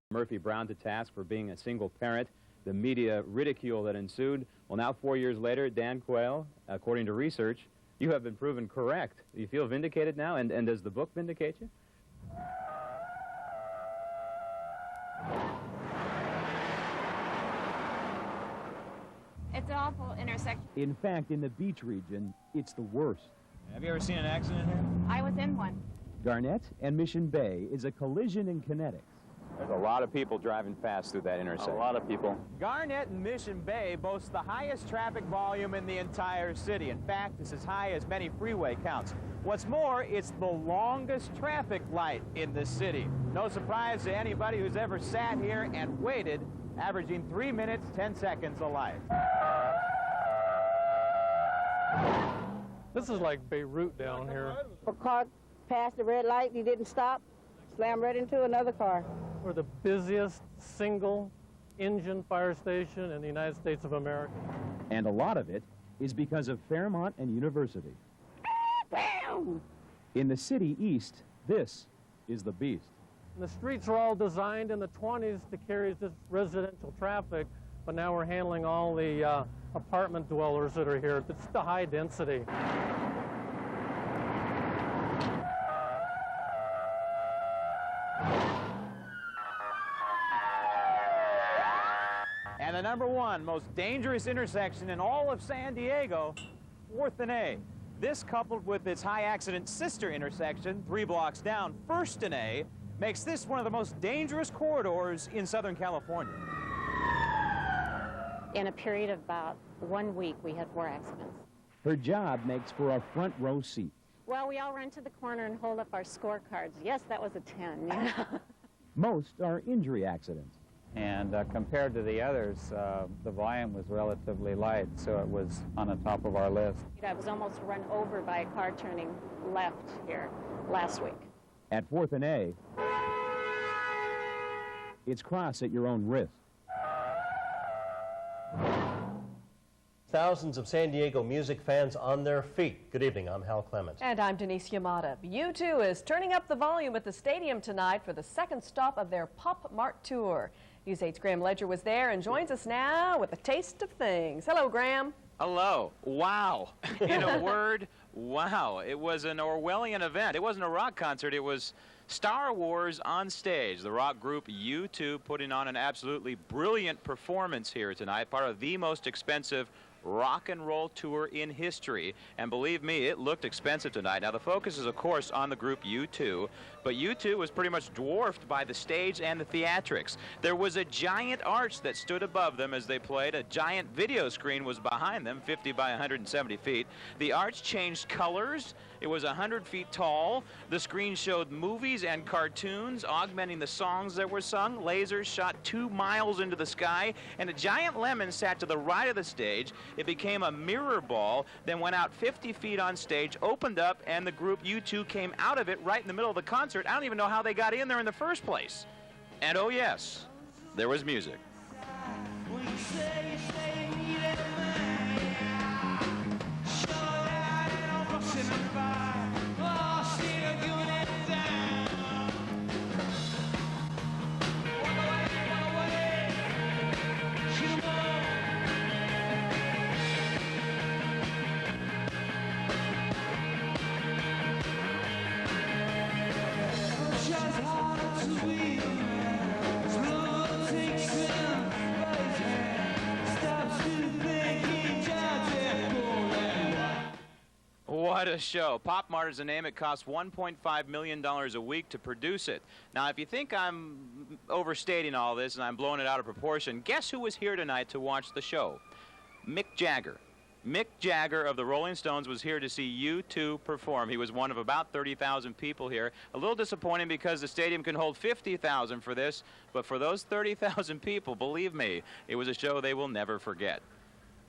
Murphy Brown to task for being a single parent, the media ridicule that ensued. Well, now 4 years later, Dan Quayle, according to research, you have been proven correct. Do you feel vindicated now, and does the book vindicate you? It's an awful intersection. In fact, in the beach region, it's the worst. Have you ever seen an accident here? I was in one. Garnett and Mission Bay is a collision in kinetics. There's a lot of people driving fast through that intersection. A lot of people. Garnett and Mission Bay boasts the highest traffic volume in the entire city. In fact, it's as high as many freeway counts. What's more, it's the longest traffic light in the city. No surprise to anybody who's ever sat here and waited, averaging 3 minutes, 10 seconds a light. This is like Beirut down here. A car passed the red light, he didn't stop, slammed right into another car. We're the busiest single-engine fire station in the United States of America. And a lot of it is because of Fairmont and University. Bam! In the city east, this is the beast. The streets were all designed in the 20s to carry this residential traffic, but now we're handling all the apartment dwellers that are here. It's the high density. And the #1 most dangerous intersection in all of San Diego, 4th and A. This, coupled with its high accident sister intersection 3 blocks down, 1st and A, makes this one of the most dangerous corridors in Southern California. In a period of about 1 week, we had 4 accidents. Her job makes for a front row seat. Well, we all run to the corner and hold up our scorecards. Yes, that was a 10. You know? Most are injury accidents. And compared to the others, the volume was relatively light, so it was on the top of our list. I was almost run over by a car turning left here last week. At 4th and A, it's cross at your own risk. Thousands of San Diego music fans on their feet. Good evening, I'm Hal Clements. And I'm Denise Yamada. U2 is turning up the volume at the stadium tonight for the second stop of their Pop Mart tour. News 8's Graham Ledger was there and joins us now with a taste of things. Hello, Graham. Hello. Wow. In a word, wow. It was an Orwellian event. It wasn't a rock concert. It was Star Wars on stage. The rock group U2 putting on an absolutely brilliant performance here tonight, part of the most expensive rock and roll tour in history, and believe me, it looked expensive tonight. Now the focus is of course on the group U2, but U2 was pretty much dwarfed by the stage and the theatrics. There was a giant arch that stood above them as they played. A giant video screen was behind them, 50 by 170 feet. The arch changed colors. It was 100 feet tall. The screen showed movies and cartoons, augmenting the songs that were sung. Lasers shot 2 miles into the sky, and a giant lemon sat to the right of the stage. It became a mirror ball, then went out 50 feet on stage, opened up, and the group U2 came out of it right in the middle of the concert. I don't even know how they got in there in the first place. And oh yes, there was music. What a show. Pop Mart is a name. It costs $1.5 million a week to produce it. Now, if you think I'm overstating all this and I'm blowing it out of proportion, guess who was here tonight to watch the show? Mick Jagger. Mick Jagger of the Rolling Stones was here to see U2 perform. He was one of about 30,000 people here. A little disappointing because the stadium can hold 50,000 for this, but for those 30,000 people, believe me, it was a show they will never forget.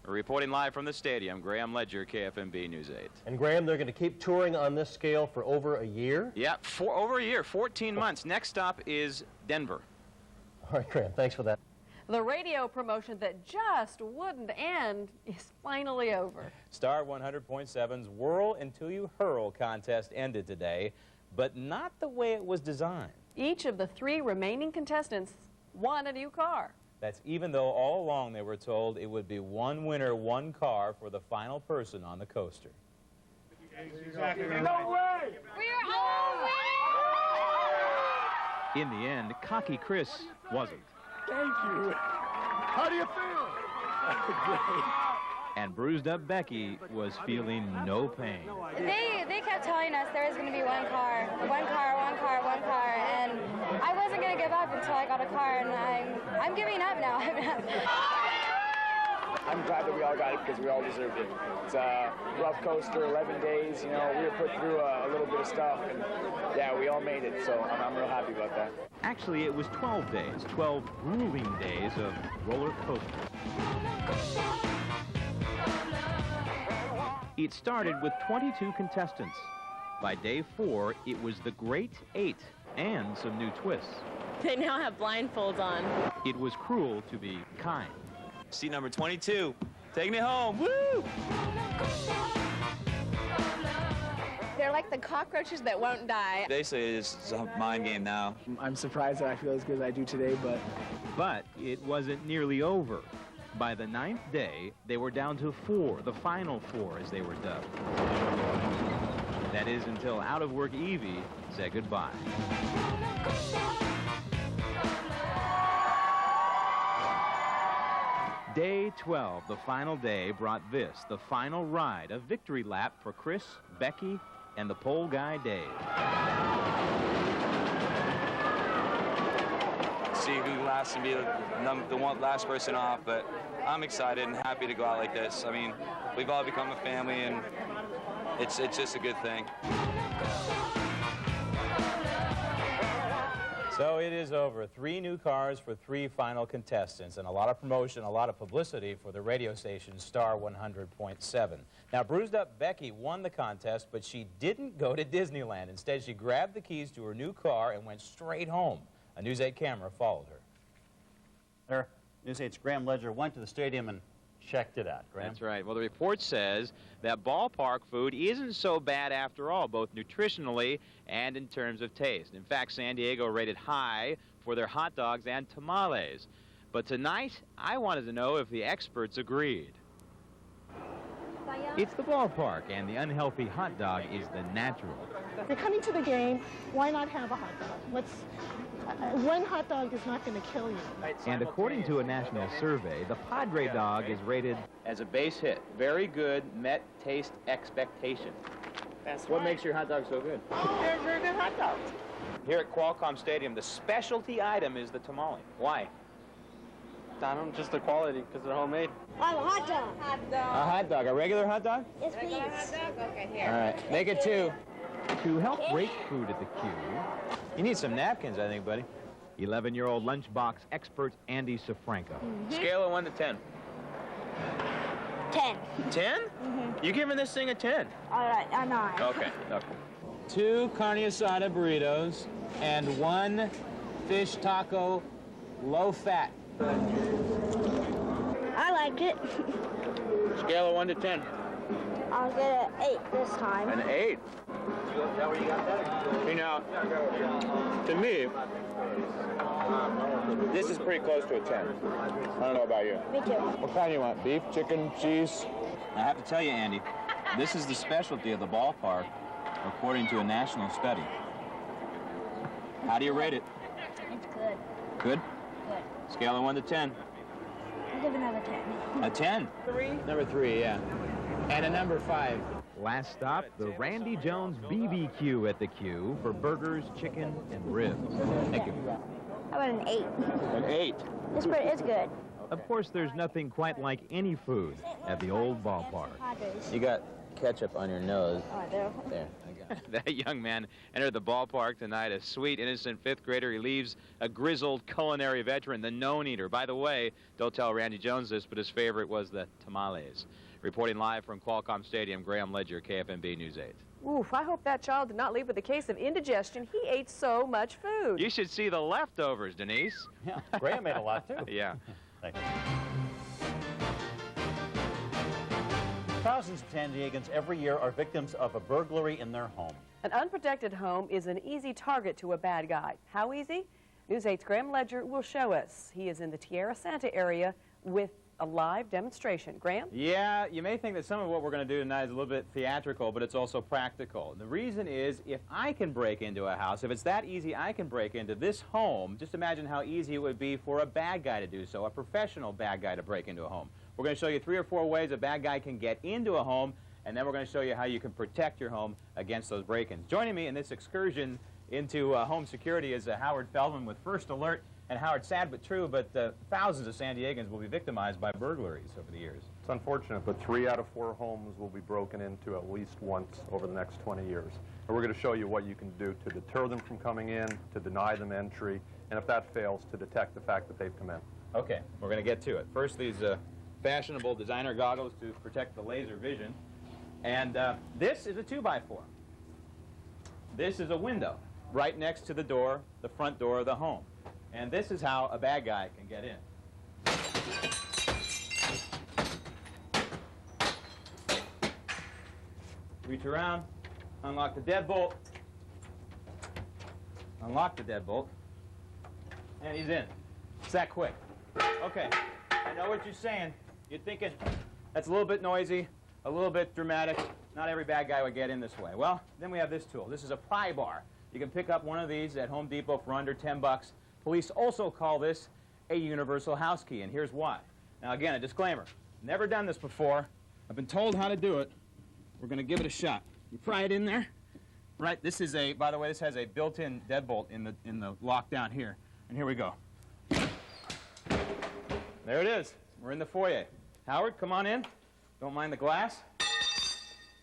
Reporting live from the stadium, Graham Ledger, Kfmb News 8. And Graham, they're going to keep touring on this scale for over a year? Yeah, over a year, 14 months. Next stop is Denver. All right, Graham, thanks for that. The radio promotion that just wouldn't end is finally over. Star 100.7's Whirl Until You Hurl contest ended today, but not the way it was designed. Each of the 3 remaining contestants won a new car. That's even though all along they were told it would be one winner, one car for the final person on the coaster. Exactly right. No way! We're all winners! In the end, cocky Chris wasn't. Thank you. How do you feel? Great. And bruised up Becky was feeling no pain. They kept telling us there was going to be one car, and I wasn't going to give up until I got a car, and I'm giving up now. I'm glad that we all got it because we all deserved it. It's a rough coaster, 11 days, you know, we were put through a little bit of stuff, and yeah, we all made it, so I'm real happy about that. Actually, it was 12 days, 12 grueling days of roller coasters. It started with 22 contestants. By day 4, it was the Great 8 and some new twists. They now have blindfolds on. It was cruel to be kind. Seat number 22, taking it home. Woo! They're like the cockroaches that won't die. Basically, it's a mind game now. I'm surprised that I feel as good as I do today, but... But it wasn't nearly over. By the 9th day, they were down to 4, the final 4 as they were dubbed. That is until out-of-work Evie said goodbye. Day 12, the final day, brought this, the final ride, a victory lap for Chris, Becky, and the pole guy, Dave. See who lasts and be the last person off, but I'm excited and happy to go out like this. I mean, we've all become a family, and it's just a good thing. So it is over. 3 new cars for 3 final contestants, and a lot of promotion, a lot of publicity for the radio station Star 100.7. Now, bruised up Becky won the contest, but she didn't go to Disneyland. Instead, she grabbed the keys to her new car and went straight home. A News 8 camera followed her. There, News 8's Graham Ledger went to the stadium and checked it out. Graham? That's right. Well, the report says that ballpark food isn't so bad after all, both nutritionally and in terms of taste. In fact, San Diego rated high for their hot dogs and tamales. But tonight, I wanted to know if the experts agreed. It's the ballpark, and the unhealthy hot dog is the natural. You're coming to the game, why not have a hot dog? One hot dog is not going to kill you. And according to a national survey, the Padre dog is rated as a base hit. Very good, met taste expectation. That's what makes your hot dog so good? They're very good hot dogs. Here at Qualcomm Stadium, the specialty item is the tamale. Why? I don't, just the quality, because they're homemade. I have a hot dog. Hot dog. A hot dog, a regular hot dog? Yes, please. Okay, here. All right, make it 2. To help rate food at the queue, you need some napkins, I think, buddy. 11-year-old lunchbox expert Andy Safranco. Scale of 1 to 10. 10. 10? You giving this thing a 10? All right, a 9. Okay. 2 carne asada burritos and 1 fish taco, low fat. I like it. Scale of 1 to 10. I'll get an 8 this time. An 8? Is that where you got that? You know, to me, this is pretty close to a 10. I don't know about you. Me too. What kind do you want? Beef, chicken, cheese? I have to tell you, Andy, this is the specialty of the ballpark, according to a national study. How do you rate it? It's good. Good? Good. Scale of 1 to 10. I'll give another 10. A 10? 3. Number 3, yeah. And a number 5. Last stop, the Randy Jones BBQ at the queue for burgers, chicken, and ribs. Thank you. How about an 8? An 8. It's good. Of course, there's nothing quite like any food at the old ballpark. You got ketchup on your nose. Oh, there. There. That young man entered the ballpark tonight, a sweet, innocent 5th grader. He leaves a grizzled culinary veteran, the known eater. By the way, don't tell Randy Jones this, but his favorite was the tamales. Reporting live from Qualcomm Stadium, Graham Ledger, Kfmb News 8. Oof, I hope that child did not leave with a case of indigestion. He ate so much food. You should see the leftovers, Denise. Yeah, Graham ate a lot, too. Yeah. Thanks. Thousands of San Diegans every year are victims of a burglary in their home. An unprotected home is an easy target to a bad guy. How easy? News 8's Graham Ledger will show us. He is in the Tierra Santa area with a live demonstration. Graham? Yeah, you may think that some of what we're going to do tonight is a little bit theatrical, but it's also practical. The reason is, if I can break into a house, if it's that easy I can break into this home, just imagine how easy it would be for a bad guy to do so, a professional bad guy to break into a home. We're going to show you 3 or 4 ways a bad guy can get into a home, and then we're going to show you how you can protect your home against those break-ins. Joining me in this excursion into home security is Howard Feldman with First Alert. And Howard, sad but true, but thousands of San Diegans will be victimized by burglaries over the years. It's unfortunate, but 3 out of 4 homes will be broken into at least once over the next 20 years. And we're going to show you what you can do to deter them from coming in, to deny them entry, and if that fails, to detect the fact that they've come in. Okay, we're going to get to it. First, these fashionable designer goggles to protect the laser vision. And this is a 2x4. This is a window right next to the door, the front door of the home. And this is how a bad guy can get in. Reach around, unlock the deadbolt, unlock the deadbolt, and he's in. It's that quick. Okay, I know what you're saying. You're thinking, that's a little bit noisy, a little bit dramatic. Not every bad guy would get in this way. Well, then we have this tool. This is a pry bar. You can pick up one of these at Home Depot for under 10 bucks. Police also call this a universal house key, and here's why. Now, again, a disclaimer. Never done this before. I've been told how to do it. We're going to give it a shot. You pry it in there. Right, this is a, by the way, this has a built-in deadbolt in the lock down here. And here we go. There it is. We're in the foyer. Howard, come on in. Don't mind the glass.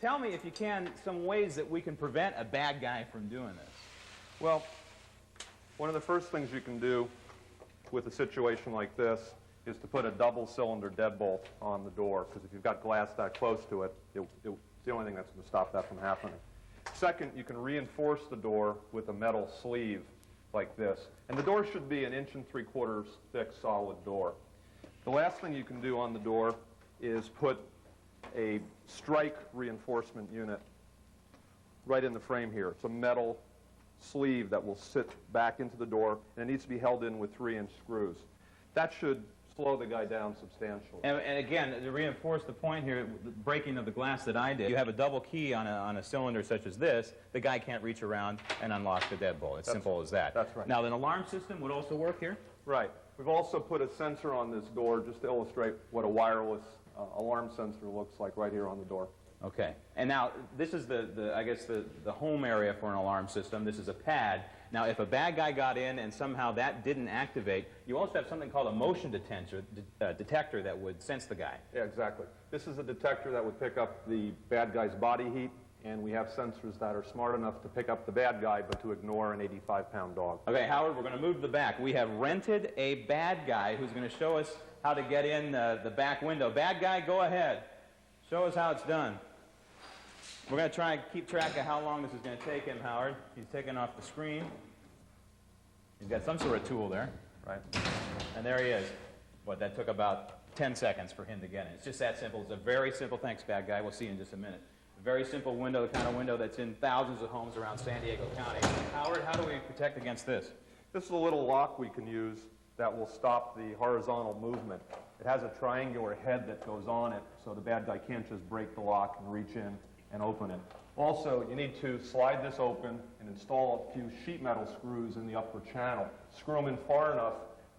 Tell me, if you can, some ways that we can prevent a bad guy from doing this. Well, one of the first things you can do with a situation like this is to put a double-cylinder deadbolt on the door, because if you've got glass that close to it, it's the only thing that's going to stop that from happening. Second, you can reinforce the door with a metal sleeve like this. And the door should be 1 3/4 inches thick, solid door. The last thing you can do on the door is put a strike reinforcement unit right in the frame here. It's a metal sleeve that will sit back into the door, and it needs to be held in with 3-inch screws. That should slow the guy down substantially. And again, to reinforce the point here, the breaking of the glass that I did, you have a double key on a cylinder such as this, the guy can't reach around and unlock the deadbolt. It's simple as that. That's right. Now, an alarm system would also work here? Right. We've also put a sensor on this door just to illustrate what a wireless alarm sensor looks like right here on the door. Okay. And now, this is I guess the home area for an alarm system. This is a pad. Now, if a bad guy got in and somehow that didn't activate, you also have something called a motion detector that would sense the guy. Yeah, exactly. This is a detector that would pick up the bad guy's body heat, and we have sensors that are smart enough to pick up the bad guy but to ignore an 85-pound dog. Okay, Howard, we're going to move to the back. We have rented a bad guy who's going to show us how to get in the back window. Bad guy, go ahead. Show us how it's done. We're going to try and keep track of how long this is going to take him, Howard. He's taken off the screen. He's got some sort of tool there. Right. And there he is. What, that took about 10 seconds for him to get in. It's just that simple. It's a very simple, thanks, bad guy. We'll see you in just a minute. A very simple window, the kind of window that's in thousands of homes around San Diego County. Howard, how do we protect against this? This is a little lock we can use that will stop the horizontal movement. It has a triangular head that goes on it, so the bad guy can't just break the lock and reach in and open it. Also, you need to slide this open and install a few sheet metal screws in the upper channel. Screw them in far enough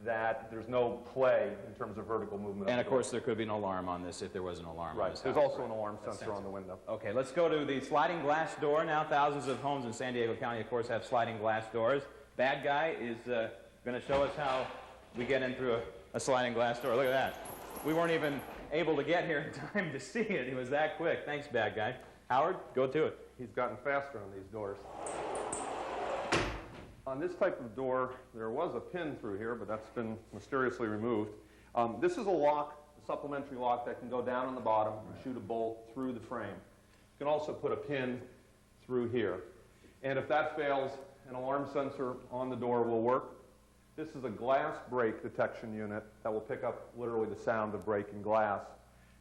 that there's no play in terms of vertical movement. And of course, there could be an alarm on this if there was an alarm on this There's house. also an alarm sensor on the window. Okay, let's go to the sliding glass door. Now, thousands of homes in San Diego County, of course, have sliding glass doors. Bad guy is going to show us how we get in through a sliding glass door. Look at that. We weren't even able to get here in time to see it. He was that quick. Thanks, bad guy. Howard, go to it. He's gotten faster on these doors. On this type of door, there was a pin through here, but that's been mysteriously removed. This is a lock, a supplementary lock that can go down on the bottom and shoot a bolt through the frame. You can also put a pin through here. And if that fails, an alarm sensor on the door will work. This is a glass break detection unit that will pick up literally the sound of breaking glass.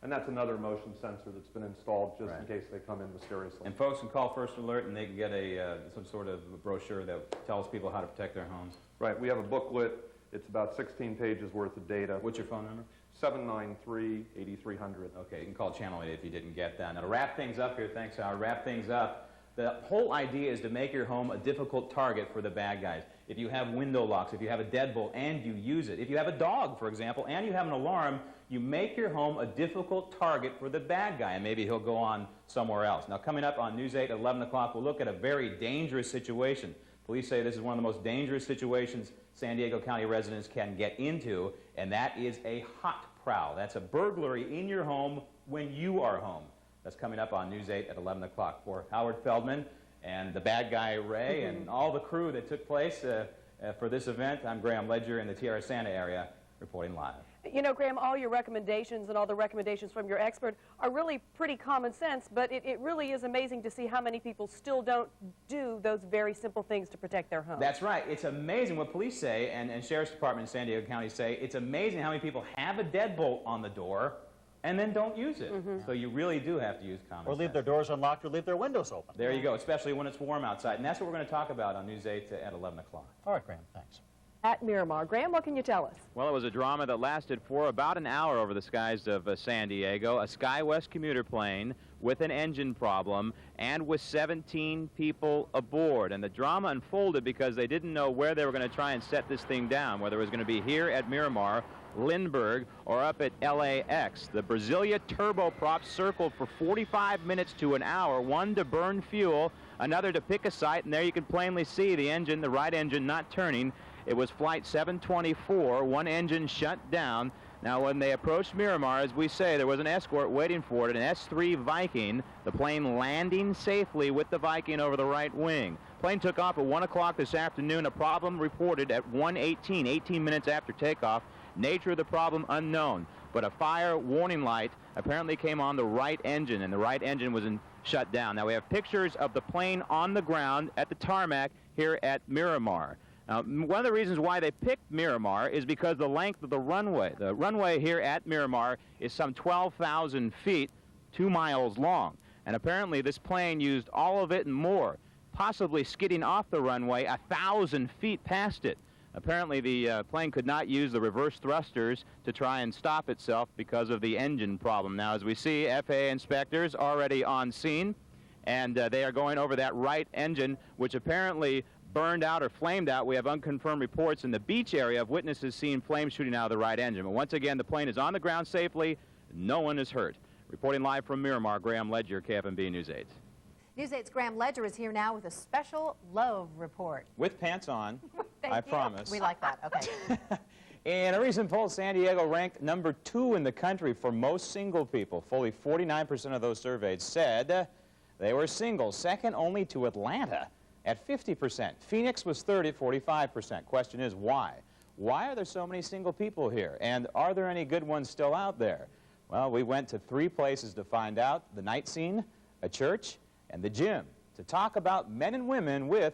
And that's another motion sensor that's been installed just in case they come in mysteriously. And folks can call First Alert and they can get some sort of brochure that tells people how to protect their homes. Right. We have a booklet. It's about 16 pages worth of data. What's your phone number? 793-8300. Okay, you can call Channel 8 if you didn't get that. Now, to wrap things up here, thanks, Howard, wrap things up, the whole idea is to make your home a difficult target for the bad guys. If you have window locks, if you have a deadbolt and you use it, if you have a dog, for example, and you have an alarm, you make your home a difficult target for the bad guy, and maybe he'll go on somewhere else. Now, coming up on News 8 at 11 o'clock, we'll look at a very dangerous situation. Police say this is one of the most dangerous situations San Diego County residents can get into, and that is a hot prowl. That's a burglary in your home when you are home. That's coming up on News 8 at 11 o'clock. For Howard Feldman and the bad guy Ray and all the crew that took place for this event, I'm Graham Ledger in the Tierra Santa area reporting live. You know, Graham, all your recommendations and all the recommendations from your expert are really pretty common sense, but it really is amazing to see how many people still don't do those very simple things to protect their home. That's right. It's amazing what police say and Sheriff's Department in San Diego County say. It's amazing how many people have a deadbolt on the door and then don't use it. So you really do have to use common sense. Or leave their doors unlocked or leave their windows open. There you go, especially when it's warm outside. And that's what we're going to talk about on News 8 at 11 o'clock. All right, Graham, thanks. At Miramar. Graham, what can you tell us? Well, it was a drama that lasted for about an hour over the skies of San Diego. A SkyWest commuter plane with an engine problem and with 17 people aboard. And the drama unfolded because they didn't know where they were going to try and set this thing down, whether it was going to be here at Miramar, Lindbergh, or up at LAX. The Brasilia turboprop circled for 45 minutes to an hour, one to burn fuel, another to pick a site, and there you can plainly see the engine, the right engine, not turning. It was flight 724, one engine shut down. Now, when they approached Miramar, as we say, there was an escort waiting for it, an S-3 Viking, the plane landing safely with the Viking over the right wing. Plane took off at 1 o'clock this afternoon. A problem reported at 1:18, 18 minutes after takeoff. Nature of the problem unknown, but a fire warning light apparently came on the right engine, and the right engine was shut down. Now, we have pictures of the plane on the ground at the tarmac here at Miramar. Now, one of the reasons why they picked Miramar is because the length of the runway. The runway here at Miramar is some 12,000 feet, 2 miles long. And apparently this plane used all of it and more, possibly skidding off the runway 1,000 feet past it. Apparently the plane could not use the reverse thrusters to try and stop itself because of the engine problem. Now, as we see, FAA inspectors already on scene, and they are going over that right engine, which apparently burned out or flamed out. We have unconfirmed reports in the beach area of witnesses seeing flames shooting out of the right engine. But once again, the plane is on the ground safely. No one is hurt. Reporting live from Miramar, Graham Ledger, Kfmb News 8. News 8's Graham Ledger is here now with a special love report. With pants on, I promise. We like that. Okay. In a recent poll, San Diego ranked number 2 in the country for most single people. Fully 49% of those surveyed said they were single, second only to Atlanta at 50%. Phoenix was third at 45%. Question is, why? Why are there so many single people here? And are there any good ones still out there? Well, we went to 3 places to find out: the night scene, a church, and the gym, to talk about men and women with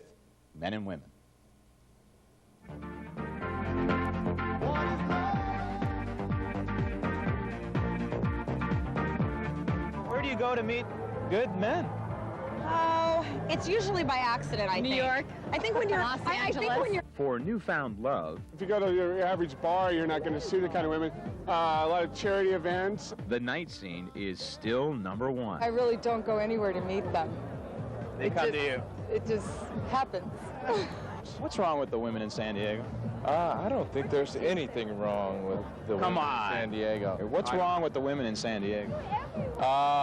men and women. Where do you go to meet good men? Oh, it's usually by accident, I think. New York? I think when you're... Los I think Angeles? when you're... For newfound love, If you go to your average bar, you're not going to see the kind of women. A lot of charity events. the night scene is still number 1. I really don't go anywhere to meet them. They come to you. It just happens. What's wrong with the women in San Diego? I don't think there's anything wrong with the women in San Diego. What's wrong with the women in San Diego?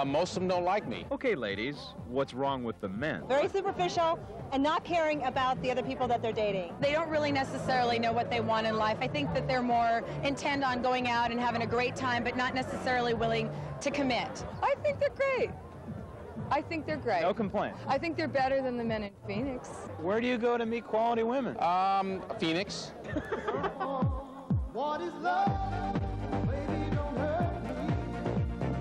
Most of them don't like me. Okay, ladies, what's wrong with the men? Very superficial and not caring about the other people that they're dating. They don't really necessarily know what they want in life. I think that they're more intent on going out and having a great time, but not necessarily willing to commit. I think they're great. I think they're great. No complaint. I think they're better than the men in Phoenix. Where do you go to meet quality women? Phoenix. What is love? Baby, don't hurt me.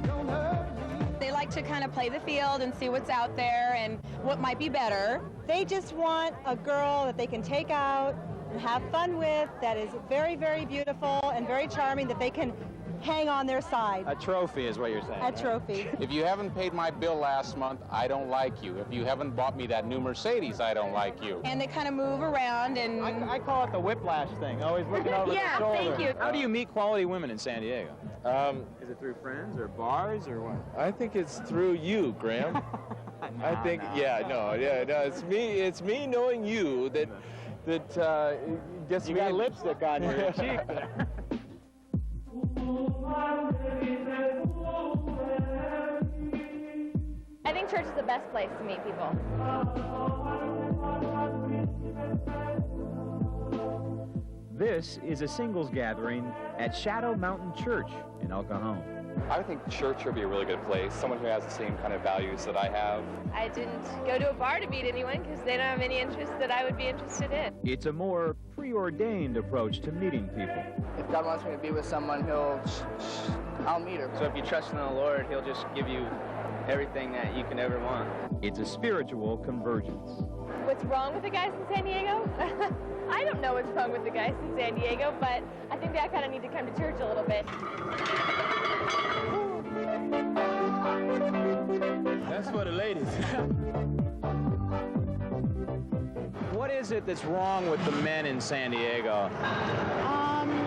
Don't hurt me. They like to kind of play the field and see what's out there and what might be better. They just want a girl that they can take out and have fun with, that is very, very beautiful and very charming, that they can hang on their side. A trophy is what you're saying. A trophy. If you haven't paid my bill last month, I don't like you. If you haven't bought me that new Mercedes, I don't like you. And they kind of move around and... I call it the whiplash thing, always looking over the shoulder. Yeah, thank you. How do you meet quality women in San Diego? Is it through friends or bars or what? I think it's through you, Graham. I think, no, it's me knowing you that gets You me. got lipstick on your cheek there. I think church is the best place to meet people. This is a singles gathering at Shadow Mountain Church in El Cajon. I think church would be a really good place, someone who has the same kind of values that I have. I didn't go to a bar to meet anyone because they don't have any interests that I would be interested in. It's a more preordained approach to meeting people. If God wants me to be with someone, I'll meet her. So if you trust in the Lord, He'll just give you everything that you can ever want. It's a spiritual convergence. What's wrong with the guys in San Diego? I don't know what's wrong with the guys in San Diego, but I think I kind of need to come to church a little bit. That's for the ladies. What is it that's wrong with the men in San Diego?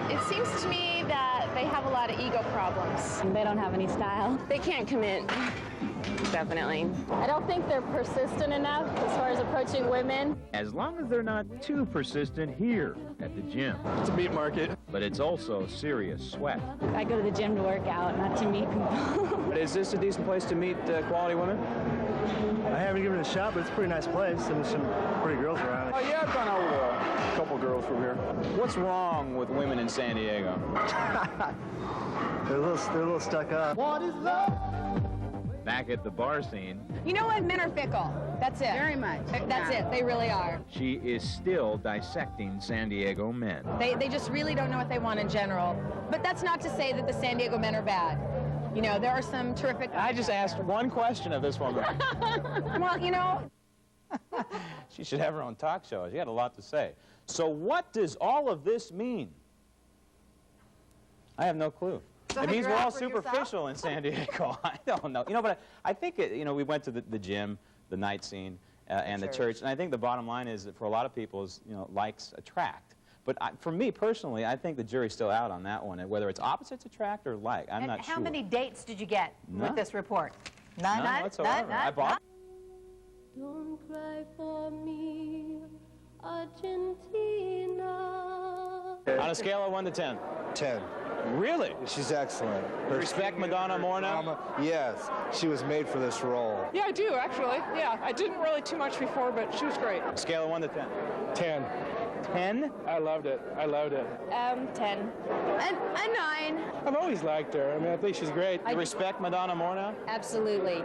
It seems to me that they have a lot of ego problems. They don't have any style. They can't commit. Definitely. I don't think they're persistent enough as far as approaching women. As long as they're not too persistent here at the gym. It's a meat market. But it's also serious sweat. I go to the gym to work out, not to meet people. Is this a decent place to meet quality women? I haven't given it a shot, but it's a pretty nice place, and there's some pretty girls around. Oh, yeah, I've gone out with a couple girls from here. What's wrong with women in San Diego? They're a little stuck up. What is love? Back at the bar scene, You know what? Men are fickle. That's it. Very much. That's it. They really are. she is still dissecting San Diego men. They just really don't know what they want in general. But that's not to say that the San Diego men are bad. You know, there are some terrific... I just asked one question of this woman. Well, you know... She should have her own talk show. She had a lot to say. So what does all of this mean? I have no clue. So it means we're all for yourself? superficial in San Diego. I don't know. You know, but I think, we went to the gym, the night scene, and the church. And I think the bottom line is that for a lot of people, is, likes attract. But for me personally, I think the jury's still out on that one, whether it's opposites attract or like. I'm not sure. How many dates did you get with this report? None whatsoever. I bought. Don't cry for me, Argentina. On a scale of 1 to 10. 10. Really? She's excellent. You respect Madonna more now? Yes. She was made for this role. Yeah, I do, actually. Yeah, I didn't really too much before, but she was great. Scale of 1 to 10. 10. 10? I loved it. I loved it. 10. A 9. I've always liked her. I mean, I think she's great. You respect Madonna more now? Absolutely.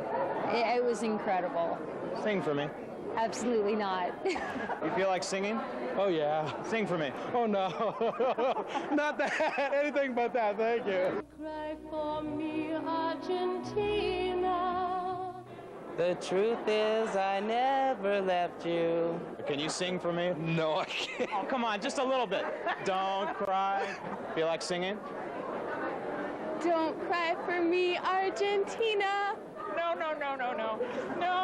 It was incredible. Sing for me. Absolutely not. You feel like singing? Oh, yeah. Sing for me. Oh, no. Not that. Anything but that. Thank you. Cry for me, Argentina. The truth is, I never left you. Can you sing for me? No, I can't. Oh, come on, just a little bit. Don't cry. Feel like singing? Don't cry for me, Argentina. No.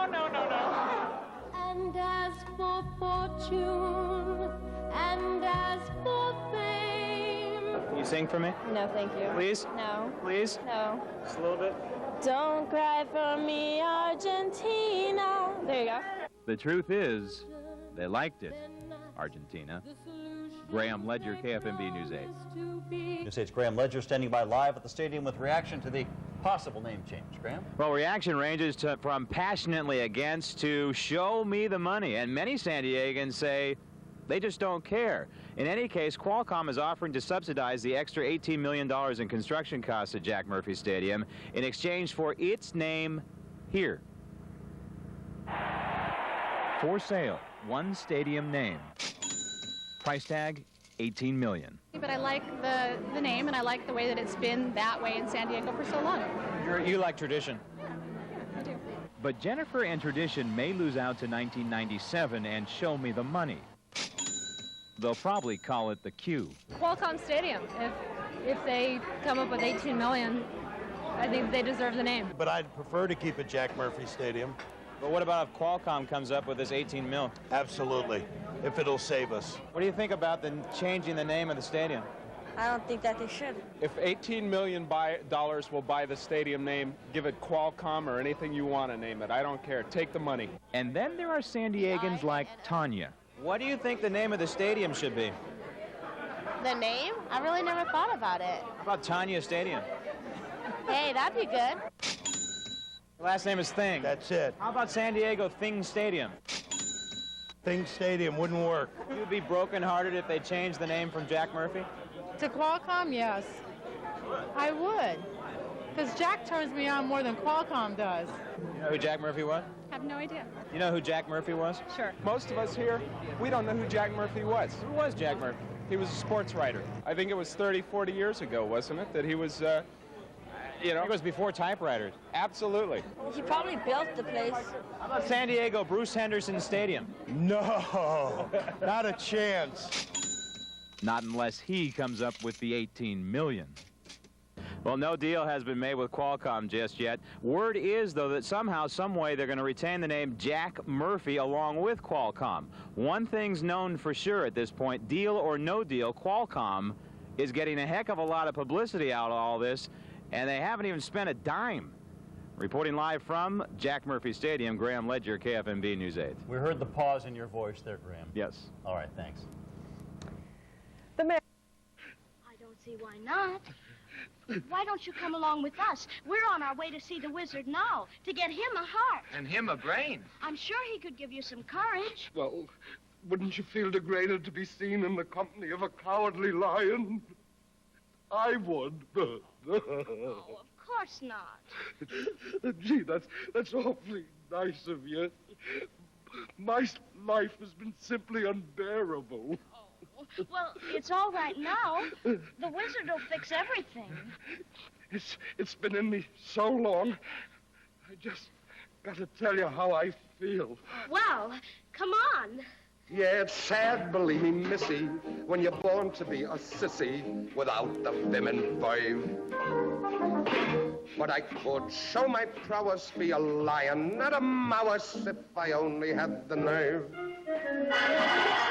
And as for fortune, and as for fame. Can you sing for me? No, thank you. Please? No. Please? No. Just a little bit. Don't cry for me, Argentina. There you go. The truth is, they liked it, Argentina. Graham Ledger, Kfmb News 8. News 8's Graham Ledger standing by live at the stadium with reaction to the possible name change. Graham? Well, reaction ranges from passionately against to show me the money. And many San Diegans say they just don't care. In any case, Qualcomm is offering to subsidize the extra $18 million in construction costs at Jack Murphy Stadium in exchange for its name here. For sale, one stadium name. Price tag, $18 million. But I like the name, and I like the way that it's been that way in San Diego for so long. You like tradition. I do. But Jennifer and tradition may lose out to 1997 and show me the money. They'll probably call it the Q. Qualcomm Stadium. If they come up with 18 million, I think they deserve the name. But I'd prefer to keep it Jack Murphy Stadium. But what about if Qualcomm comes up with this 18 mil? Absolutely, if it'll save us. What do you think about changing the name of the stadium? I don't think that they should. If $18 million will buy the stadium name, give it Qualcomm or anything you want to name it. I don't care. Take the money. And then there are San Diegans like Tanya. What do you think the name of the stadium should be? The name? I really never thought about it. How about Tanya Stadium? Hey, that'd be good. Her last name is Thing. That's it. How about San Diego Thing Stadium? Thing Stadium wouldn't work. You'd be brokenhearted if they changed the name from Jack Murphy? To Qualcomm, yes. I would. Because Jack turns me on more than Qualcomm does. You know who Jack Murphy was? I have no idea. You know who Jack Murphy was? Sure. Most of us here, we don't know who Jack Murphy was. Who was Jack Murphy? He was a sports writer. I think it was 30, 40 years ago, wasn't it, that he was, you know. It was before typewriters. Absolutely. He probably built the place. How about San Diego Bruce Henderson Stadium? No, not a chance. Not unless he comes up with the 18 million. Well, no deal has been made with Qualcomm just yet. Word is, though, that somehow, some way, they're going to retain the name Jack Murphy along with Qualcomm. One thing's known for sure at this point, deal or no deal, Qualcomm is getting a heck of a lot of publicity out of all this, and they haven't even spent a dime. Reporting live from Jack Murphy Stadium, Graham Ledger, KFMB News 8. We heard the pause in your voice there, Graham. Yes. All right, thanks. The mayor. I don't see why not. Why don't you come along with us? We're on our way to see the wizard now, to get him a heart. And him a brain. I'm sure he could give you some courage. Well, wouldn't you feel degraded to be seen in the company of a cowardly lion? I would. Oh, of course not. Gee, that's awfully nice of you. My life has been simply unbearable. Well, it's all right now. The wizard will fix everything. It's been in me so long. I just got to tell you how I feel. Well, come on. Yeah, it's sad, believe me, missy, when you're born to be a sissy without the vim and verve. But I could show my prowess, be a lion, not a mouse, if I only had the nerve.